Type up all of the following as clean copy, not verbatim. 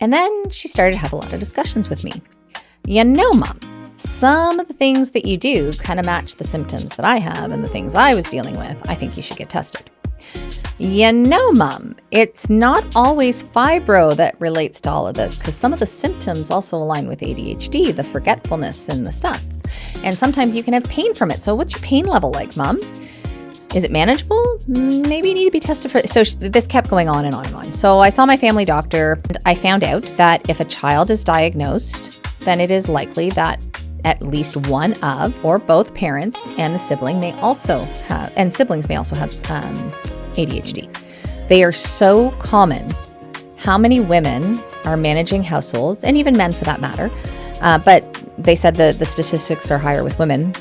And then she started to have a lot of discussions with me. Mom, some of the things that you do kind of match the symptoms that I have and the things I was dealing with. I think you should get tested. Mom, it's not always fibro that relates to all of this, because some of the symptoms also align with ADHD, the forgetfulness and the stuff. And sometimes you can have pain from it. So what's your pain level like, Mom? Is it manageable? Maybe you need to be tested for. So this kept going on and on and on. So I saw my family doctor, and I found out that if a child is diagnosed, then it is likely that at least one of or both parents and the sibling may also have, and siblings may also have ADHD. They are so common. How many women are managing households, and even men for that matter, but they said the statistics are higher with women.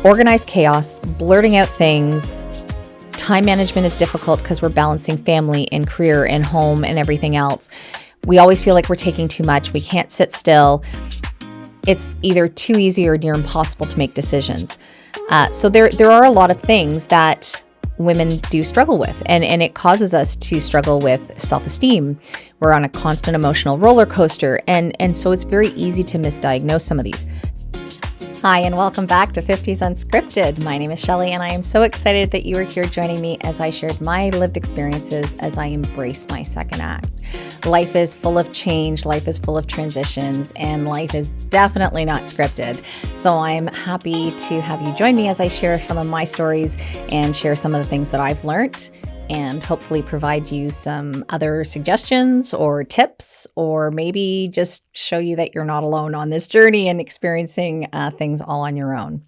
Organized chaos, blurting out things. Time management is difficult because we're balancing family and career and home and everything else. We always feel like we're taking too much. We can't sit still. It's either too easy or near impossible to make decisions. So there are a lot of things that women do struggle with, and it causes us to struggle with self-esteem. We're on a constant emotional roller coaster, and so it's very easy to misdiagnose some of these. Hi, and welcome back to 50s Unscripted. My name is Shelley, and I am so excited that you are here joining me as I shared my lived experiences as I embrace my second act. Life is full of change, life is full of transitions, and life is definitely not scripted. So I'm happy to have you join me as I share some of my stories and share some of the things that I've learned, and hopefully provide you some other suggestions or tips, or maybe just show you that you're not alone on this journey and experiencing things all on your own.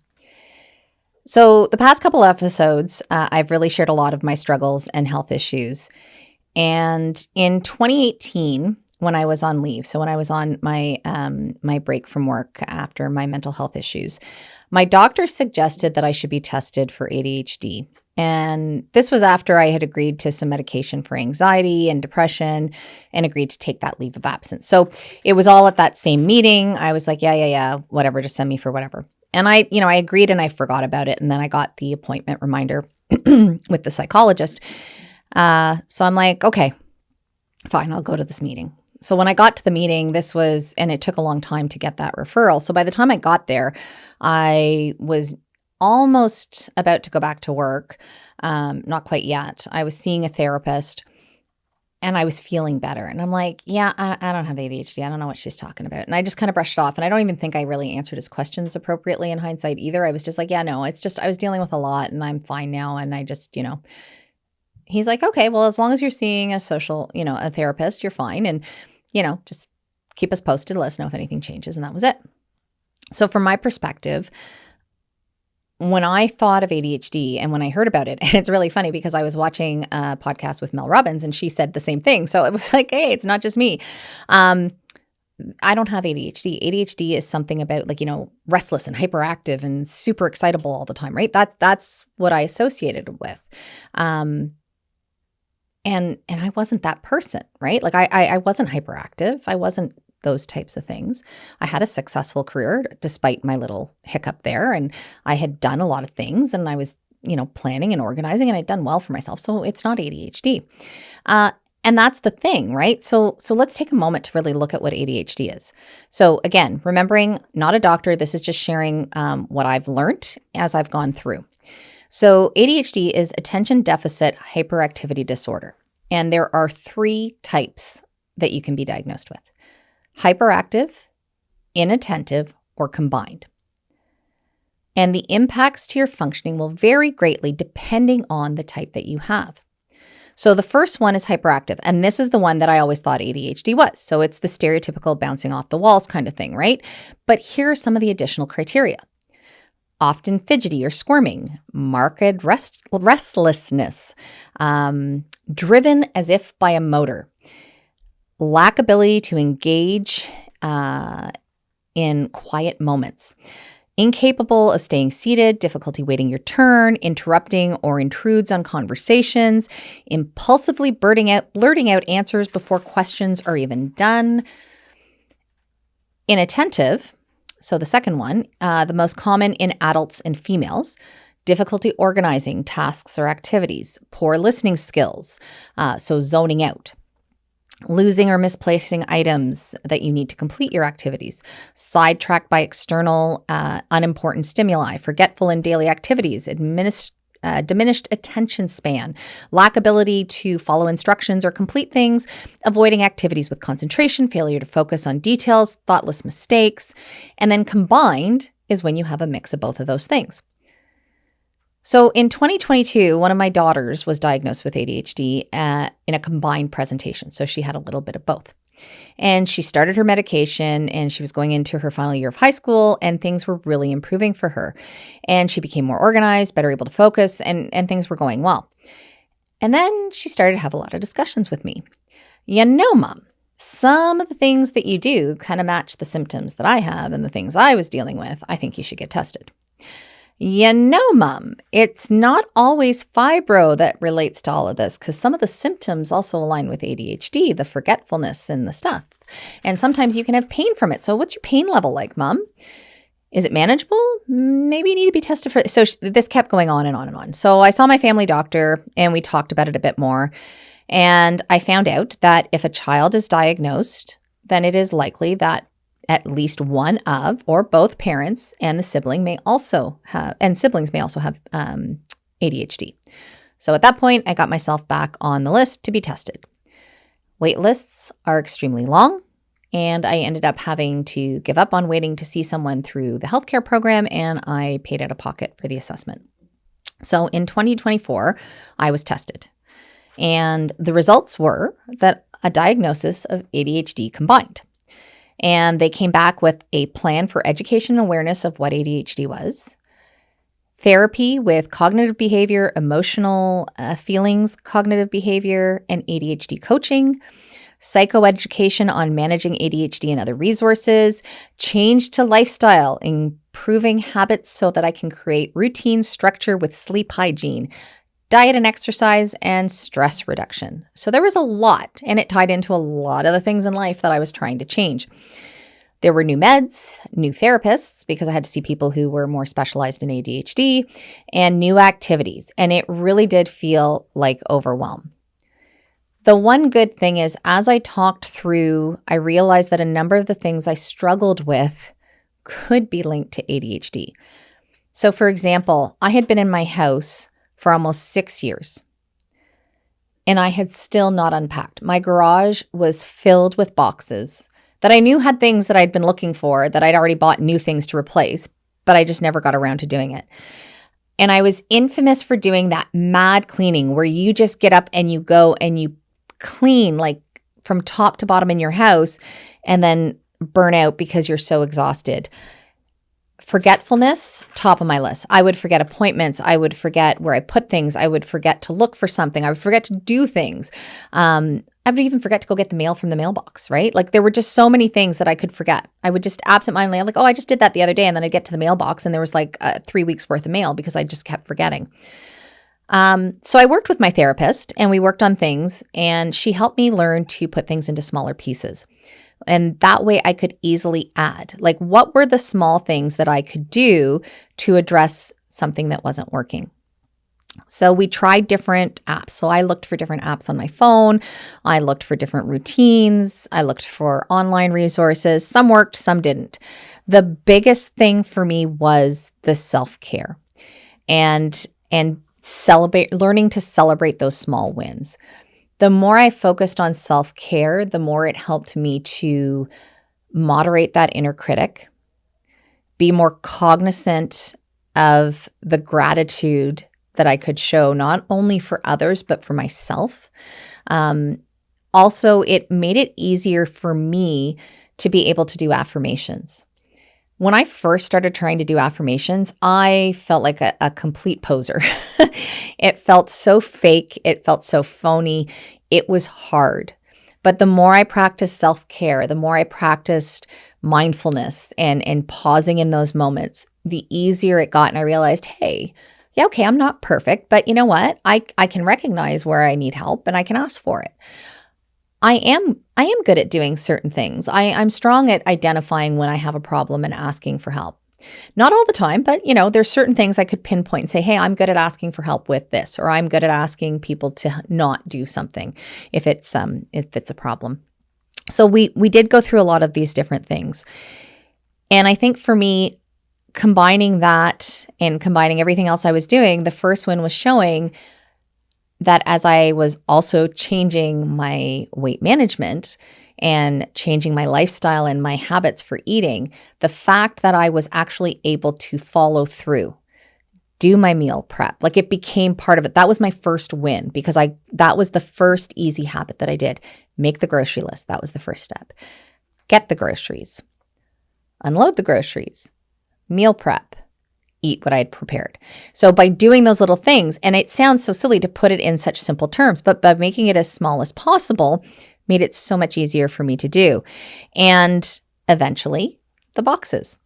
So the past couple episodes, I've really shared a lot of my struggles and health issues. And in 2018, when I was on leave, so when I was on my my break from work after my mental health issues, my doctor suggested that I should be tested for ADHD. And this was after I had agreed to some medication for anxiety and depression and agreed to take that leave of absence. So it was all at that same meeting. I was like, yeah, whatever, just send me for whatever. And I agreed, and I forgot about it. And then I got the appointment reminder with the psychologist. So I'm like, okay, fine, I'll go to this meeting. So when I got to the meeting, and it took a long time to get that referral. So by the time I got there, I was almost about to go back to work. Not quite yet. I was seeing a therapist, and I was feeling better. And I'm like, yeah, I don't have ADHD. I don't know what she's talking about. And I just kind of brushed it off. And I don't even think I really answered his questions appropriately in hindsight either. I was just like, yeah, no, it's just I was dealing with a lot, and I'm fine now. And I just, he's like, okay, well, as long as you're seeing a therapist, you're fine. And, just keep us posted. Let us know if anything changes. And that was it. So from my perspective, when I thought of ADHD and when I heard about it, and it's really funny because I was watching a podcast with Mel Robbins, and she said the same thing. So it was like, hey, it's not just me. I don't have ADHD. ADHD is something about restless and hyperactive and super excitable all the time, right? That's what I associated with. And I wasn't that person, right? Like I wasn't hyperactive. I wasn't those types of things. I had a successful career despite my little hiccup there. And I had done a lot of things, and I was, planning and organizing, and I'd done well for myself. So it's not ADHD. And that's the thing, right? So let's take a moment to really look at what ADHD is. So again, remembering, not a doctor, this is just sharing what I've learned as I've gone through. So ADHD is attention deficit hyperactivity disorder. And there are 3 types that you can be diagnosed with: hyperactive, inattentive, or combined. And the impacts to your functioning will vary greatly depending on the type that you have. So the first one is hyperactive, and this is the one that I always thought ADHD was. So it's the stereotypical bouncing off the walls kind of thing, right? But here are some of the additional criteria. Often fidgety or squirming, marked restlessness, driven as if by a motor, lack ability to engage in quiet moments, incapable of staying seated, difficulty waiting your turn, interrupting or intrudes on conversations, impulsively blurting out answers before questions are even done, inattentive. So the second one, the most common in adults and females, difficulty organizing tasks or activities, poor listening skills, so zoning out, losing or misplacing items that you need to complete your activities, sidetracked by external unimportant stimuli, forgetful in daily activities, diminished attention span, lack ability to follow instructions or complete things, avoiding activities with concentration, failure to focus on details, thoughtless mistakes, and then combined is when you have a mix of both of those things. So in 2022, one of my daughters was diagnosed with ADHD in a combined presentation. So she had a little bit of both. And she started her medication and she was going into her final year of high school and things were really improving for her. And she became more organized, better able to focus, and things were going well. And then she started to have a lot of discussions with me. Mom, some of the things that you do kind of match the symptoms that I have and the things I was dealing with. I think you should get tested. Mom, it's not always fibro that relates to all of this because some of the symptoms also align with ADHD, the forgetfulness and the stuff. And sometimes you can have pain from it. So what's your pain level like, Mom? Is it manageable? Maybe you need to be tested for it. So this kept going on and on and on. So I saw my family doctor and we talked about it a bit more. And I found out that if a child is diagnosed, then it is likely that at least one of or both parents and the sibling may also have, and siblings may also have ADHD. So at that point, I got myself back on the list to be tested. Wait lists are extremely long, and I ended up having to give up on waiting to see someone through the healthcare program, and I paid out of pocket for the assessment. So in 2024, I was tested, and the results were that a diagnosis of ADHD combined. And they came back with a plan for education and awareness of what ADHD was, therapy with cognitive behavior, emotional feelings, cognitive behavior, and ADHD coaching, psychoeducation on managing ADHD and other resources, change to lifestyle, improving habits so that I can create routine structure with sleep hygiene, diet and exercise, and stress reduction. So there was a lot, and it tied into a lot of the things in life that I was trying to change. There were new meds, new therapists, because I had to see people who were more specialized in ADHD, and new activities. And it really did feel like overwhelm. The one good thing is, as I talked through, I realized that a number of the things I struggled with could be linked to ADHD. So for example, I had been in my house for almost 6 years, and I had still not unpacked. My garage was filled with boxes that I knew had things that I'd been looking for, that I'd already bought new things to replace, but I just never got around to doing it. And I was infamous for doing that mad cleaning where you just get up and you go and you clean like from top to bottom in your house and then burn out because you're so exhausted. Forgetfulness, top of my list. I would forget appointments. I would forget where I put things. I would forget to look for something. I would forget to do things. I would even forget to go get the mail from the mailbox, right? Like there were just so many things that I could forget. I would just absentmindedly, I'm like, oh, I just did that the other day. And then I'd get to the mailbox and there was like 3 weeks worth of mail because I just kept forgetting. So I worked with my therapist and we worked on things, and she helped me learn to put things into smaller pieces. And that way I could easily add, like, what were the small things that I could do to address something that wasn't working? So we tried different apps. So I looked for different apps on my phone. I looked for different routines. I looked for online resources. Some worked, some didn't. The biggest thing for me was the self-care and learning to celebrate those small wins. The more I focused on self-care, the more it helped me to moderate that inner critic, be more cognizant of the gratitude that I could show not only for others, but for myself. Also, it made it easier for me to be able to do affirmations. When I first started trying to do affirmations, I felt like a complete poser. It felt so fake. It felt so phony. It was hard. But the more I practiced self-care, the more I practiced mindfulness and pausing in those moments, the easier it got. And I realized, hey, yeah, okay, I'm not perfect, but you know what? I can recognize where I need help and I can ask for it. I am good at doing certain things. I'm strong at identifying when I have a problem and asking for help. Not all the time, but there's certain things I could pinpoint and say, hey, I'm good at asking for help with this, or I'm good at asking people to not do something if it's a problem. So we did go through a lot of these different things. And I think for me, combining that and combining everything else I was doing, the first one was showing that as I was also changing my weight management and changing my lifestyle and my habits for eating, the fact that I was actually able to follow through, do my meal prep, like it became part of it. That was my first win because that was the first easy habit that I did. Make the grocery list. That was the first step. Get the groceries, unload the groceries, meal prep, eat what I had prepared. So by doing those little things, and it sounds so silly to put it in such simple terms, but by making it as small as possible, made it so much easier for me to do. And eventually, the boxes.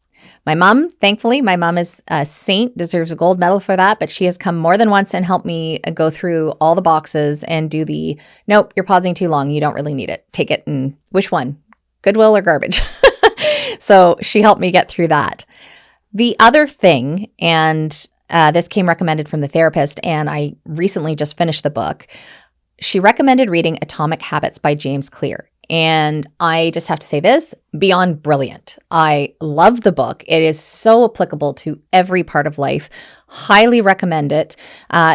My mom, thankfully, my mom is a saint, deserves a gold medal for that, but she has come more than once and helped me go through all the boxes and do nope, you're pausing too long. You don't really need it. Take it and which one? Goodwill or garbage? So she helped me get through that. The other thing, and this came recommended from the therapist, and I recently just finished the book. She recommended reading Atomic Habits by James Clear. And I just have to say this, beyond brilliant. I love the book. It is so applicable to every part of life. Highly recommend it.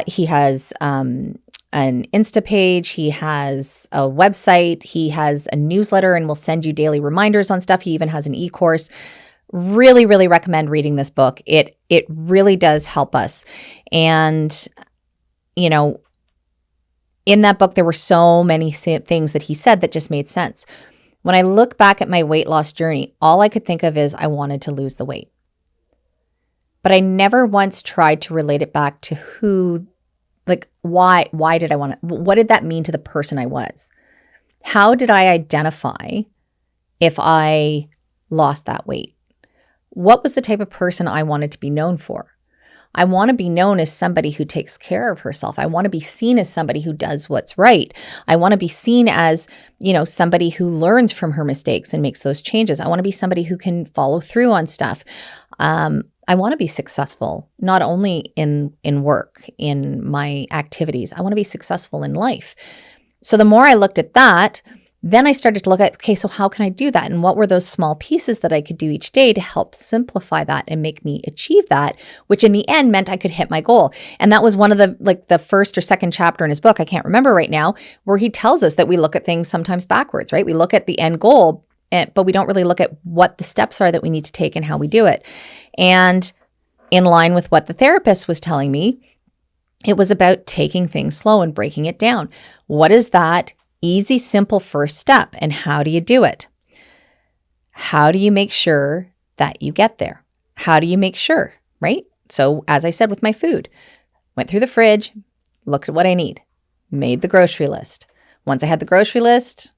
He has an Insta page. He has a website. He has a newsletter and will send you daily reminders on stuff. He even has an e-course. Really, really recommend reading this book. It really does help us. And, in that book, there were so many things that he said that just made sense. When I look back at my weight loss journey, all I could think of is I wanted to lose the weight. But I never once tried to relate it back to why did I want to, what did that mean to the person I was? How did I identify if I lost that weight? What was the type of person I wanted to be known for? I want to be known as somebody who takes care of herself. I want to be seen as somebody who does what's right. I want to be seen as, somebody who learns from her mistakes and makes those changes. I want to be somebody who can follow through on stuff. I want to be successful, not only in work, in my activities. I want to be successful in life. So the more I looked at that, then I started to look at, okay, so how can I do that? And what were those small pieces that I could do each day to help simplify that and make me achieve that, which in the end meant I could hit my goal. And that was one of the first or second chapter in his book, I can't remember right now, where he tells us that we look at things sometimes backwards, right? We look at the end goal, but we don't really look at what the steps are that we need to take and how we do it. And in line with what the therapist was telling me, it was about taking things slow and breaking it down. What is that easy, simple first step, and how do you do it? How do you make sure that you get there? How do you make sure, right? So as I said with my food, went through the fridge, looked at what I need, made the grocery list. Once I had the grocery list,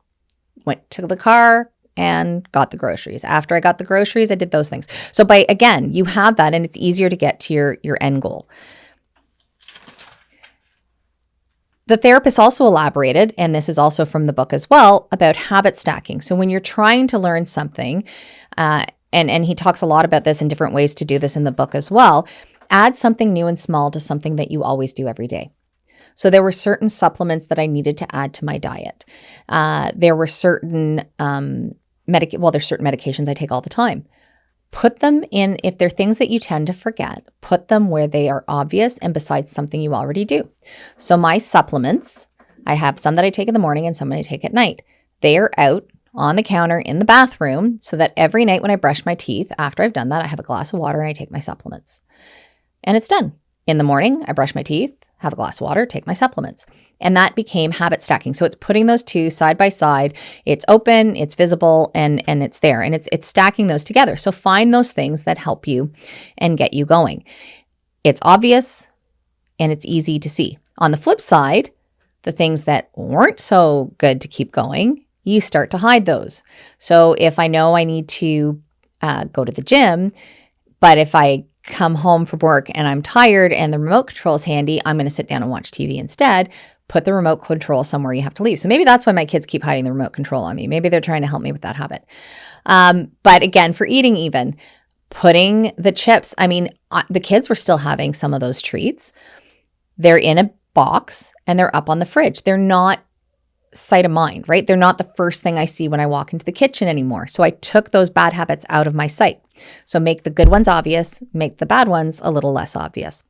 went to the car and got the groceries. After I got the groceries, I did those things. So again, you have that and it's easier to get to your end goal. The therapist also elaborated, and this is also from the book as well, about habit stacking. So when you're trying to learn something, and he talks a lot about this in different ways to do this in the book as well, add something new and small to something that you always do every day. So there were certain supplements that I needed to add to my diet. There were certain there's certain medications I take all the time. Put them in, if they're things that you tend to forget, put them where they are obvious and besides something you already do. So my supplements, I have some that I take in the morning and some that I take at night. They are out on the counter in the bathroom so that every night when I brush my teeth, after I've done that, I have a glass of water and I take my supplements. And it's done. In the morning, I brush my teeth, have a glass of water, take my supplements. And that became habit stacking. So it's putting those two side by side. It's open, it's visible, and it's there. And it's stacking those together. So find those things that help you and get you going. It's obvious and it's easy to see. On the flip side, the things that weren't so good to keep going, you start to hide those. So if I know I need to go to the gym, but if I come home from work and I'm tired and the remote control is handy, I'm going to sit down and watch TV instead. Put the remote control somewhere you have to leave. So maybe that's why my kids keep hiding the remote control on me. Maybe they're trying to help me with that habit. But again, for eating even, putting the chips, the kids were still having some of those treats. They're in a box and they're up on the fridge. They're not sight of mind, right? They're not the first thing I see when I walk into the kitchen anymore. So I took those bad habits out of my sight. So make the good ones obvious, make the bad ones a little less obvious.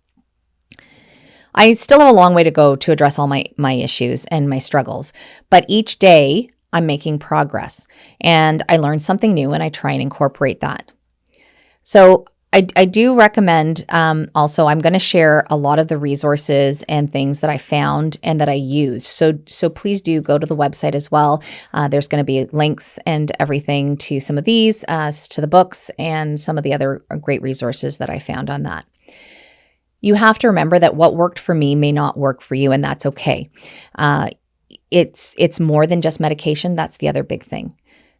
I still have a long way to go to address all my issues and my struggles, but each day I'm making progress and I learn something new and I try and incorporate that. So I do recommend, also, I'm going to share a lot of the resources and things that I found and that I used. So please do go to the website as well. There's going to be links and everything to some of these, to the books and some of the other great resources that I found on that. You have to remember that what worked for me may not work for you, and that's okay. It's more than just medication. That's the other big thing.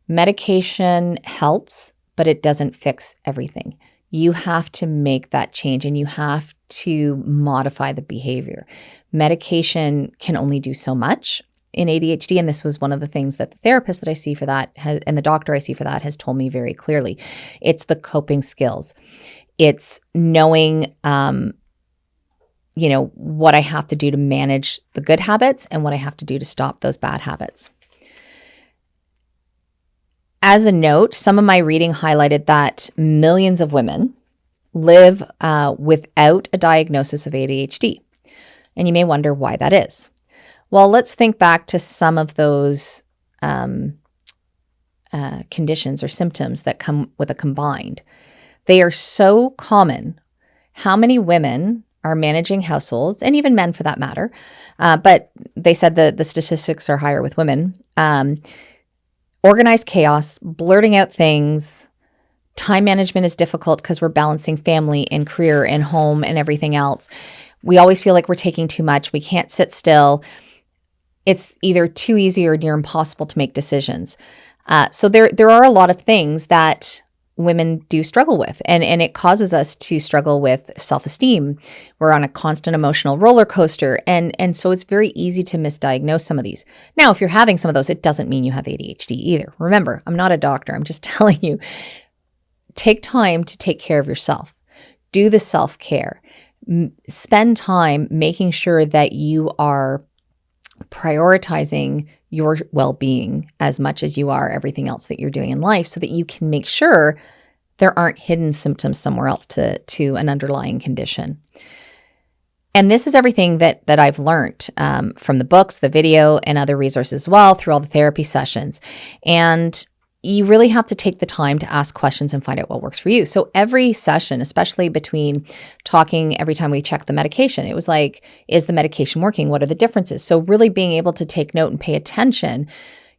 Medication helps, but it doesn't fix everything. You have to make that change and you have to modify the behavior. Medication can only do so much in ADHD. And this was one of the things that the therapist that I see for that and the doctor I see for that has told me very clearly. It's the coping skills. It's knowing, what I have to do to manage the good habits and what I have to do to stop those bad habits. As a note, some of my reading highlighted that millions of women live without a diagnosis of ADHD. And you may wonder why that is. Well, let's think back to some of those conditions or symptoms that come with a combined. They are so common. How many women are managing households, and even men for that matter, but they said that the statistics are higher with women, organized chaos, blurting out things. Time management is difficult because we're balancing family and career and home and everything else. We always feel like we're taking too much. We can't sit still. It's either too easy or near impossible to make decisions. So there are a lot of things that women do struggle with, and it causes us to struggle with self-esteem. We're on a constant emotional roller coaster, and so it's very easy to misdiagnose some of these. Now, if you're having some of those, it doesn't mean you have ADHD either. Remember, I'm not a doctor. I'm just telling you, take time to take care of yourself. Do the self-care. Spend time making sure that you are prioritizing your well-being as much as you are everything else that you're doing in life, so that you can make sure there aren't hidden symptoms somewhere else to an underlying condition. And this is everything that I've learned from the books, the video, and other resources as well through all the therapy sessions. And you really have to take the time to ask questions and find out what works for you. So every session, especially between talking every time we check the medication, it was like, is the medication working? What are the differences? So really being able to take note and pay attention.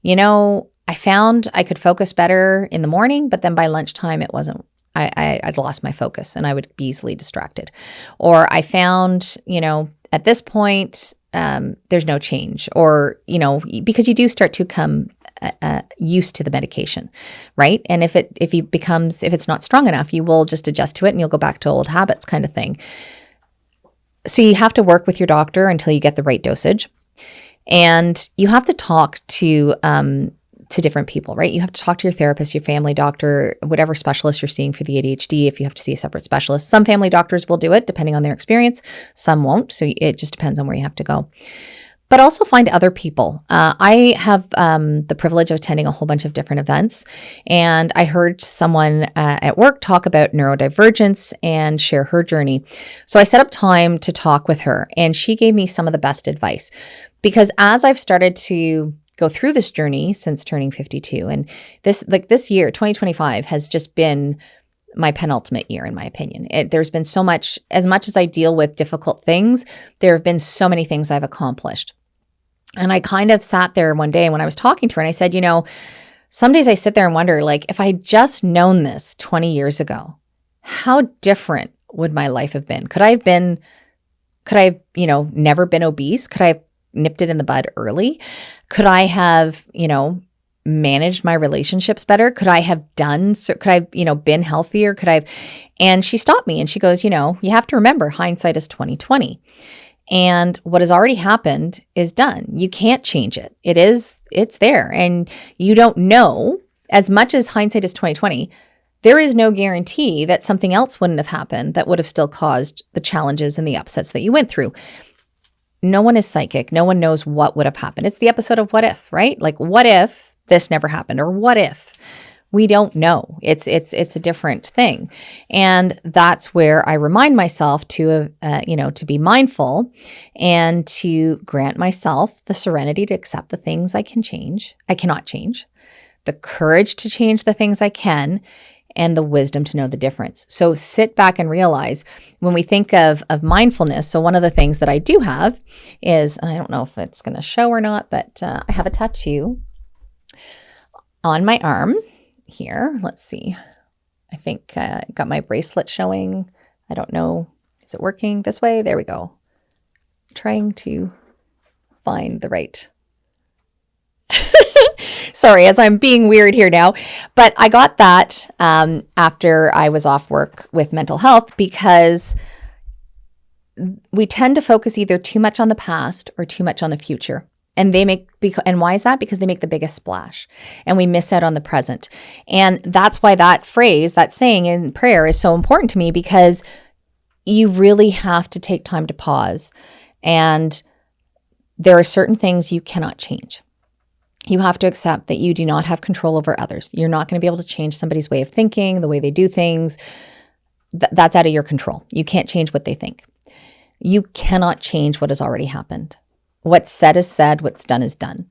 I found I could focus better in the morning, but then by lunchtime, it wasn't. I'd lost my focus and I would be easily distracted. Or I found, at this point, there's no change, or, because you do start to come used to the medication, right? And if it's not strong enough, you will just adjust to it and you'll go back to old habits, kind of thing. So you have to work with your doctor until you get the right dosage, and you have to talk to different people, right? You have to talk to your therapist, your family doctor, whatever specialist you're seeing for the ADHD. If you have to see a separate specialist, some family doctors will do it depending on their experience. Some won't. So it just depends on where you have to go. But also find other people. I have the privilege of attending a whole bunch of different events, and I heard someone at work talk about neurodivergence and share her journey. So I set up time to talk with her, and she gave me some of the best advice, because as I've started to go through this journey since turning 52, and this year, 2025, has just been my penultimate year, in my opinion. There's been so much, as I deal with difficult things, there have been so many things I've accomplished. And I kind of sat there one day when I was talking to her and I said, some days I sit there and wonder, like, if I had just known this 20 years ago, how different would my life have been? Could I have, never been obese? Could I have nipped it in the bud early? Could I have, managed my relationships better? Could I have been healthier? And she stopped me and she goes, you have to remember, hindsight is 20/20. And what has already happened is done. You can't change it. It's there. And you don't know, as much as hindsight is 20/20, there is no guarantee that something else wouldn't have happened that would have still caused the challenges and the upsets that you went through. No one is psychic. No one knows what would have happened. It's the episode of What If, right? Like, what if this never happened? Or what if? We don't know. It's a different thing. And that's where I remind myself to, to be mindful and to grant myself the serenity to accept the things I cannot change, the courage to change the things I can, and the wisdom to know the difference. So sit back and realize when we think of mindfulness. So one of the things that I do have is, and I don't know if it's going to show or not, but I have a tattoo on my arm here. Let's see. I think got my bracelet showing. I don't know. Is it working this way? There we go. Trying to find the right. Sorry, as I'm being weird here now, but I got that after I was off work with mental health, because we tend to focus either too much on the past or too much on the future. And and why is that? Because they make the biggest splash and we miss out on the present. And that's why that phrase, that saying in prayer is so important to me, because you really have to take time to pause. And there are certain things you cannot change. You have to accept that you do not have control over others. You're not going to be able to change somebody's way of thinking, the way they do things. That's out of your control. You can't change what they think. You cannot change what has already happened. What's said is said, what's done is done.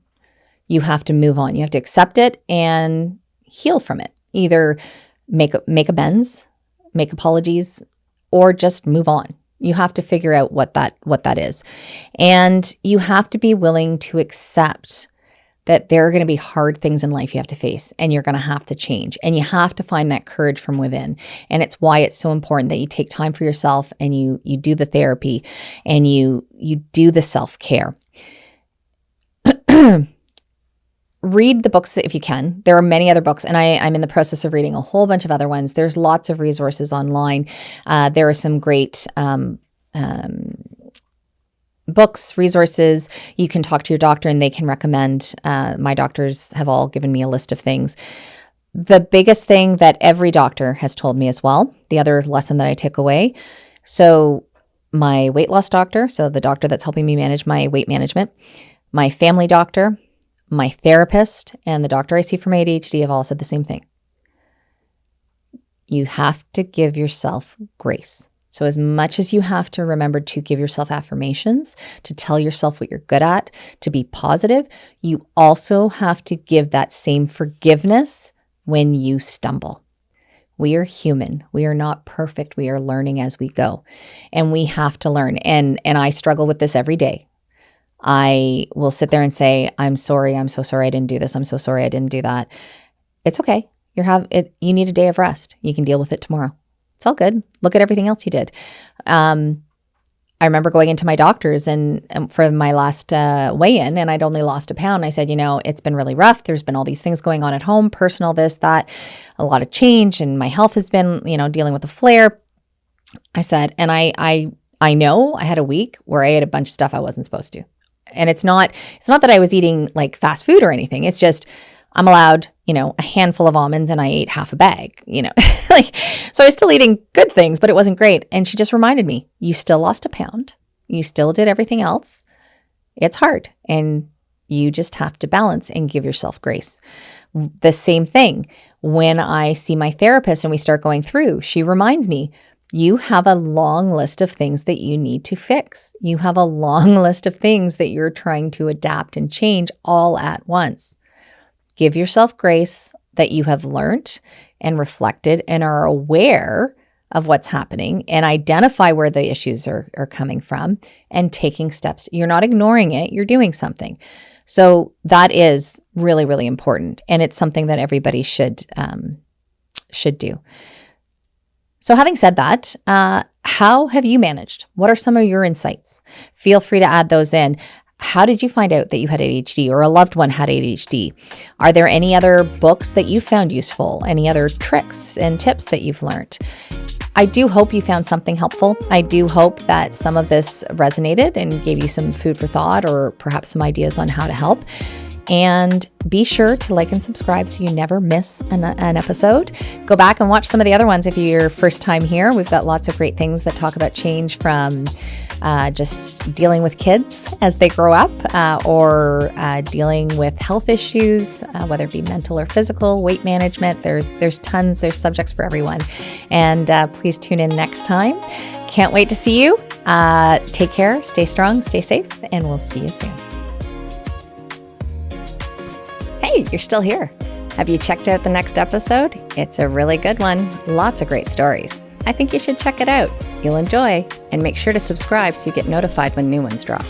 You have to move on. You have to accept it and heal from it. Either make amends, make apologies, or just move on. You have to figure out what that is. And you have to be willing to accept that there are going to be hard things in life you have to face, and you're going to have to change, and you have to find that courage from within. And it's why it's so important that you take time for yourself, and you do the therapy, and you do the self-care. Read the books if you can. There are many other books, and I'm in the process of reading a whole bunch of other ones. There's lots of resources online. There are some great books, resources. You can talk to your doctor and they can recommend. My doctors have all given me a list of things. The biggest thing that every doctor has told me as well, the other lesson that I took away. So my weight loss doctor, so the doctor that's helping me manage my weight management, my family doctor, my therapist, and the doctor I see for my ADHD have all said the same thing. You have to give yourself grace. So as much as you have to remember to give yourself affirmations, to tell yourself what you're good at, to be positive, you also have to give that same forgiveness when you stumble. We are human. We are not perfect. We are learning as we go. And we have to learn. And I struggle with this every day. I will sit there and say, I'm sorry. I'm so sorry I didn't do this. I'm so sorry I didn't do that. It's okay. You need a day of rest. You can deal with it tomorrow. It's all good. Look at everything else you did. I remember going into my doctor's and for my last weigh-in, and I'd only lost a pound. I said, it's been really rough. There's been all these things going on at home, personal, this, that, a lot of change, and my health has been, dealing with a flare. I said, and I know I had a week where I ate a bunch of stuff I wasn't supposed to. And it's not that I was eating like fast food or anything. It's just I'm allowed, a handful of almonds and I ate half a bag, so I was still eating good things, but it wasn't great. And she just reminded me, you still lost a pound. You still did everything else. It's hard. And you just have to balance and give yourself grace. The same thing when I see my therapist and we start going through, she reminds me, you have a long list of things that you need to fix. You have a long list of things that you're trying to adapt and change all at once. Give yourself grace that you have learned and reflected and are aware of what's happening and identify where the issues are coming from and taking steps. You're not ignoring it. You're doing something. So that is really, really important. And it's something that everybody should do. So having said that, how have you managed? What are some of your insights? Feel free to add those in. How did you find out that you had ADHD or a loved one had ADHD? Are there any other books that you found useful? Any other tricks and tips that you've learned? I do hope you found something helpful. I do hope that some of this resonated and gave you some food for thought or perhaps some ideas on how to help. And be sure to like and subscribe so you never miss an episode. Go back and watch some of the other ones if you're your first time here. We've got lots of great things that talk about change from just dealing with kids as they grow up or dealing with health issues, whether it be mental or physical, weight management. There's subjects for everyone. And please tune in next time. Can't wait to see you. Take care, stay strong, stay safe, and we'll see you soon. Hey, you're still here. Have you checked out the next episode? It's a really good one. Lots of great stories. I think you should check it out. You'll enjoy, and make sure to subscribe so you get notified when new ones drop.